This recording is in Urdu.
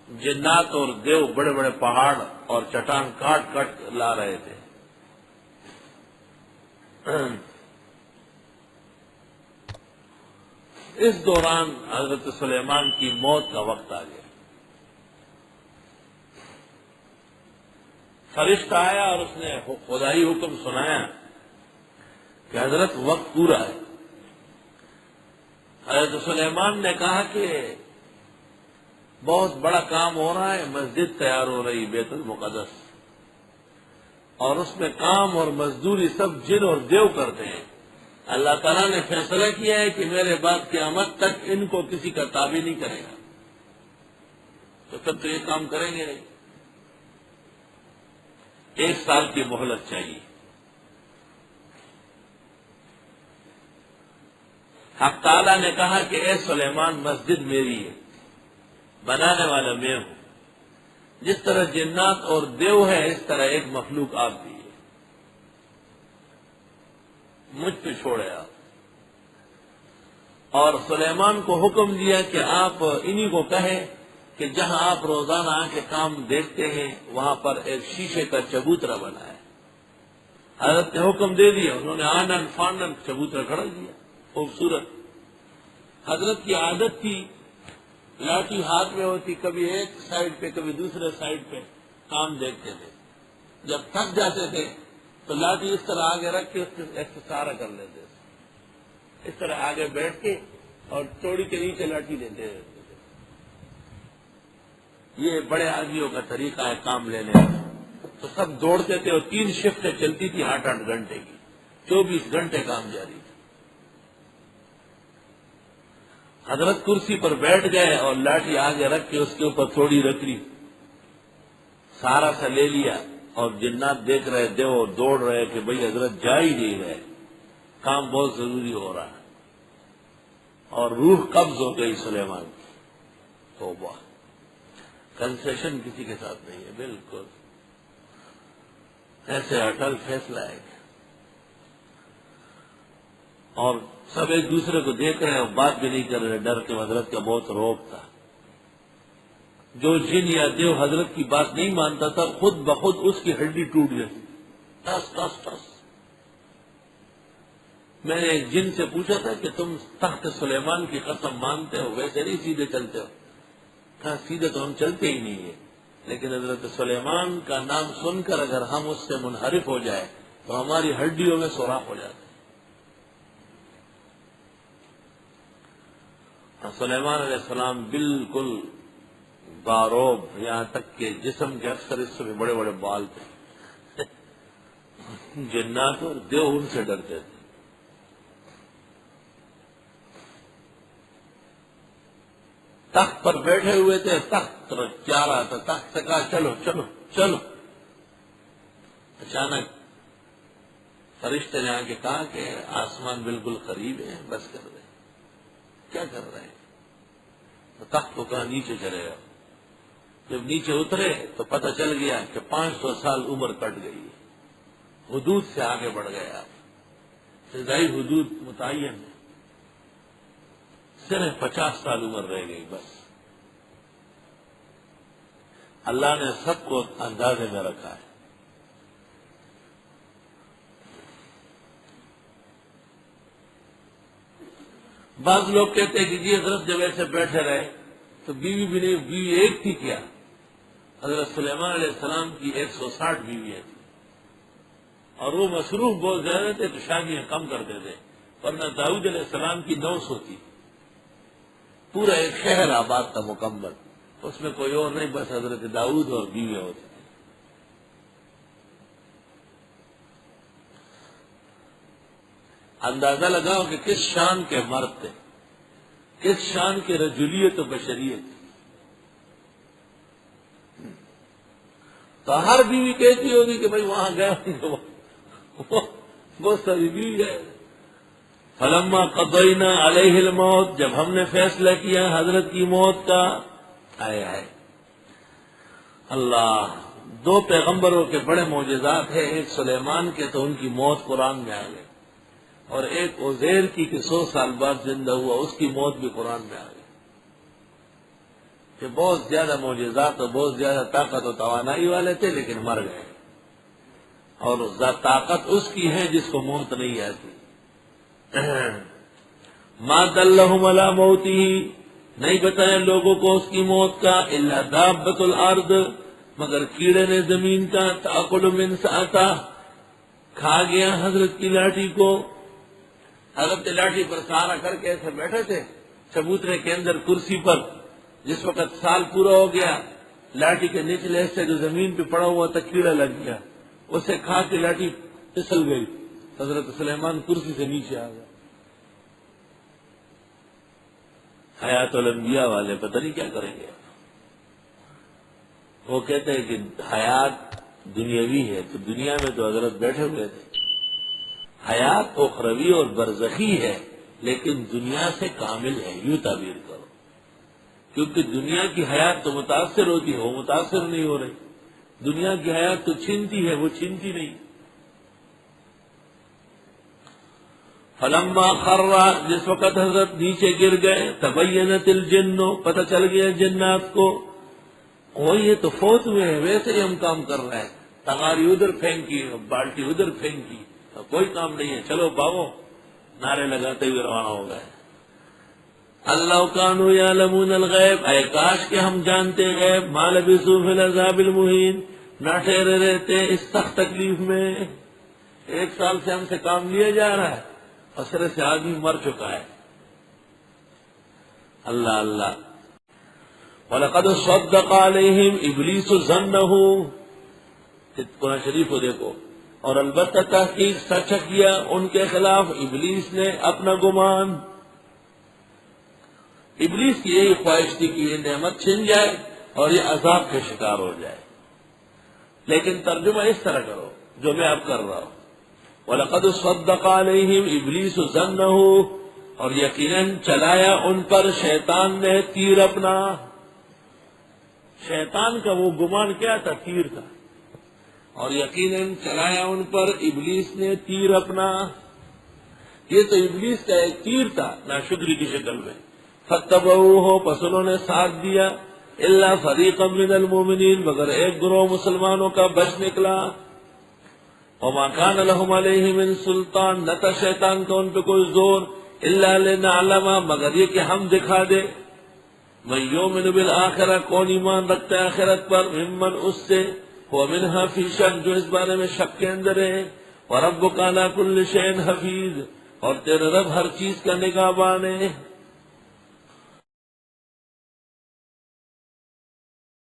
جنات اور دیو بڑے بڑے پہاڑ اور چٹان کاٹ کاٹ لا رہے تھے۔ اس دوران حضرت سلیمان کی موت کا وقت آ گیا۔ فرشتہ آیا اور اس نے خدائی حکم سنایا کہ حضرت وقت پورا ہے۔ حضرت سلیمان نے کہا کہ بہت بڑا کام ہو رہا ہے، مسجد تیار ہو رہی بیت المقدس، اور اس میں کام اور مزدوری سب جن اور دیو کرتے ہیں۔ اللہ تعالیٰ نے فیصلہ کیا ہے کہ میرے بعد قیامت تک ان کو کسی کا تابع نہیں کرے گا، تو تب تو یہ کام کریں گے نہیں۔ 1 سال کی مہلت چاہیے۔ حق تعالیٰ نے کہا کہ اے سلیمان مسجد میری ہے، بنانے والا میں ہوں، جس طرح جنات اور دیو ہے اس طرح ایک مخلوق آپ بھی ہے، مجھ پہ چھوڑے آپ۔ اور سلیمان کو حکم دیا کہ آپ انہی کو کہیں کہ جہاں آپ روزانہ آ کے کام دیکھتے ہیں وہاں پر ایک شیشے کا چبوترا بنا ہے۔ حضرت نے حکم دے دیا، انہوں نے آنن فانن چبوترا کھڑا دیا، خوبصورت۔ حضرت کی عادت تھی، لاٹھی ہاتھ میں ہوتی، کبھی ایک سائڈ پہ کبھی دوسرے سائڈ پہ کام دیکھتے تھے۔ جب تھک جاتے تھے تو لاٹھی اس طرح آگے رکھ کے اس سے ایکسرسائز کر لیتے تھے، اس طرح آگے بیٹھ کے اور توڑی کے نیچے لاٹھی لیتے تھے۔ یہ بڑے آدمیوں کا طریقہ ہے کام لینے کا۔ تو سب دوڑتے تھے اور 3 شفٹیں چلتی تھی 8-8 گھنٹے کی، 24 گھنٹے کام جاری تھا۔ حضرت کرسی پر بیٹھ گئے اور لاٹھی آگے رکھ کے اس کے اوپر تھوڑی رکھی، سارا سا لے لیا، اور جنات دیکھ رہے دیو اور دوڑ رہے کہ بھئی حضرت جا ہی نہیں رہے، کام بہت ضروری ہو رہا ہے۔ اور روح قبض ہو گئی سلیمان کی۔ توبہ، کنسیشن کسی کے ساتھ نہیں ہے، بالکل ایسے اٹل فیصلہ ہے۔ اور سب ایک دوسرے کو دیکھ رہے ہیں اور بات بھی نہیں کر رہے، ڈر کے حضرت کا بہت روب تھا۔ جو جن یا دیو حضرت کی بات نہیں مانتا تھا خود بخود اس کی ہڈی ٹوٹ گئی، ٹس ٹس ٹس۔ میں نے ایک جن سے پوچھا تھا کہ تم تخت سلیمان کی قسم مانتے ہو، ویسے نہیں سیدھے چلتے ہو؟ کہا سیدھے تو ہم چلتے ہی نہیں ہیں، لیکن حضرت سلیمان کا نام سن کر اگر ہم اس سے منحرف ہو جائے تو ہماری ہڈیوں میں سوراخ ہو جاتا ہے۔ سلیمان علیہ السلام بالکل باروب، یہاں تک کہ جسم کے اکثر حصوں میں بڑے بڑے بال تھے۔ جنات اور دیو ان سے ڈرتے تھے۔ تخت پر بیٹھے ہوئے تھے، تخت جا رہا تھا، تخت سے کہا چلو چلو چلو۔ اچانک فرشتے نے آ کے کہا کہ آسمان بالکل قریب ہے، بس کر رہے۔ کیا کر رہے ہیں؟ تو تخت کو کہا نیچے چلے گا۔ جب نیچے اترے تو پتہ چل گیا کہ 500 سال عمر کٹ گئی ہے، حدود سے آگے بڑھ گئے آپ، فضائی حدود متعین ہے، صرف 50 سال عمر رہ گئی بس۔ اللہ نے سب کو اندازے میں رکھا ہے۔ بعض لوگ کہتے ہیں کہ جی حضرت جب ایسے بیٹھے رہے تو بیوی بھی نہیں، بیوی ایک تھی کیا؟ حضرت سلیمان علیہ السلام کی 160 بیویاں تھیں، اور وہ مصروف بہت زیادہ تھے تو شادیاں کم کرتے تھے، ورنہ داؤد علیہ السلام کی 900 تھی، پورا ایک شہر آباد تھا مکمل، اس میں کوئی اور نہیں، بس حضرت داؤد اور بیویاں ہوتی تھیں۔ اندازہ لگاؤ کہ کس شان کے مرد تھے، کس شان کی رجولیت و بشریت۔ تو ہر بیوی کہتی ہوگی کہ بھائی وہاں گئے ہوں گے، بہت ساری بیوی ہے۔ فلما قضینا علیہ الموت، جب ہم نے فیصلہ کیا حضرت کی موت کا، آئے آئے اللہ، 2 پیغمبروں کے بڑے معجزات ہیں، ایک سلیمان کے تو ان کی موت قرآن میں آ گئی، اور ایک عزیر کی کہ 100 سال بعد زندہ ہوا، اس کی موت بھی قرآن میں آ گئی۔ کہ بہت زیادہ معجزات اور بہت زیادہ طاقت و توانائی والے تھے لیکن مر گئے، اور طاقت اس کی ہے جس کو موت نہیں آتی۔ ما دلہم علی موتہ، نہیں بتایا لوگوں کو اس کی موت کا، الا دابۃ الارض، مگر کیڑے نے زمین کا، تاکل من سأتہ، کھا گیا حضرت کی لاٹھی کو۔ حضرت لاٹھی پر سہارا کر کے ایسے بیٹھے تھے چبوترے کے اندر کرسی پر، جس وقت سال پورا ہو گیا، لاٹھی کے نچلے حصے جو زمین پہ پڑا ہوا تھا کیڑا لگ گیا، اسے کھا کے لاٹھی پھسل گئی، حضرت سلیمان کرسی سے نیچے آ گیا۔ حیات الانبیاء والے پتہ نہیں کیا کریں گے، وہ کہتے ہیں کہ حیات دنیاوی ہے، تو دنیا میں تو حضرت بیٹھے ہوئے تھے، حیات اخروی اور برزخی ہے لیکن دنیا سے کامل ہے، یوں تعبیر کرو، کیونکہ دنیا کی حیات تو متاثر ہوتی ہے، وہ متاثر نہیں ہو رہی، دنیا کی حیات تو چھنتی ہے، وہ چھنتی نہیں۔ فلما خر، جس وقت حضرت نیچے گر گئے، تبینت الجن، پتہ چل گیا جنات کو، وہ یہ تو فوت ہوئے ہیں، ویسے ہی ہم کام کر رہے ہیں، تغاری ادھر پھینکی، بالٹی ادھر پھینکی، کوئی کام نہیں ہے، چلو بھاگو، نعرے لگاتے ہوئے روانہ ہو گئے۔ اللہ کانوا یعلمون الغیب، اے کاش کہ ہم جانتے غیب، ما لبثوا فی العذاب المہین، نہ ٹھہرے رہتے اس سخت تکلیف میں۔ 1 سال سے ہم سے کام لیا جا رہا ہے، اثر سے آدمی مر چکا ہے۔ اللہ اللہ۔ وَلَقَدْ صَدَّقَ عَلَيْهِمْ إِبْلِيسُ ظَنَّهُ، قرآن شریف کو دیکھو، اور البتہ تحقیق سچ کیا ان کے خلاف ابلیس نے اپنا گمان۔ ابلیس کی یہی خواہش تھی کہ یہ نعمت چھن جائے اور یہ عذاب کے شکار ہو جائے، لیکن ترجمہ اس طرح کرو جو میں اب کر رہا ہوں، وَلَقَدْ صَدَّقَ عَلَيْهِمْ إِبْلِيسُ ظَنَّهُ، اور یقیناً چلایا ان پر شیطان نے تیر اپنا۔ شیطان کا وہ گمان کیا تھا؟ تیر تھا، اور یقیناً چلایا ان پر ابلیس نے تیر اپنا۔ یہ تو ابلیس کا ایک تیر تھا ناشکری کی شکل میں۔ فَاتَّبَعُوهُ، پس انہوں نے ساتھ دیا، إِلَّا فَرِيقًا مِّنَ الْمُؤْمِنِينَ، مگر ایک گروہ مسلمانوں کا بچ نکلا۔ وَمَا كَانَ لَهُمْ عَلَيْهِ مِن سُلْطَانٍ، نہ تھا شیطان کا ان پہ کوئی زور، إِلَّا لِنَعْلَمَ، مگر یہ کہ ہم دکھا دے، مَن يُؤْمِنُ بِالْآخِرَةِ، کون ایمان رکھتا ہے آخرت پر، ممن اس سے، هو منها فی شک، جو اس بارے میں شک کے اندر ہے، وَرَبُّكَ عَلَى كُلِّ شَيْءٍ حَفِيظٌ، اور تیرا رب ہر چیز کا نگہبان ہے۔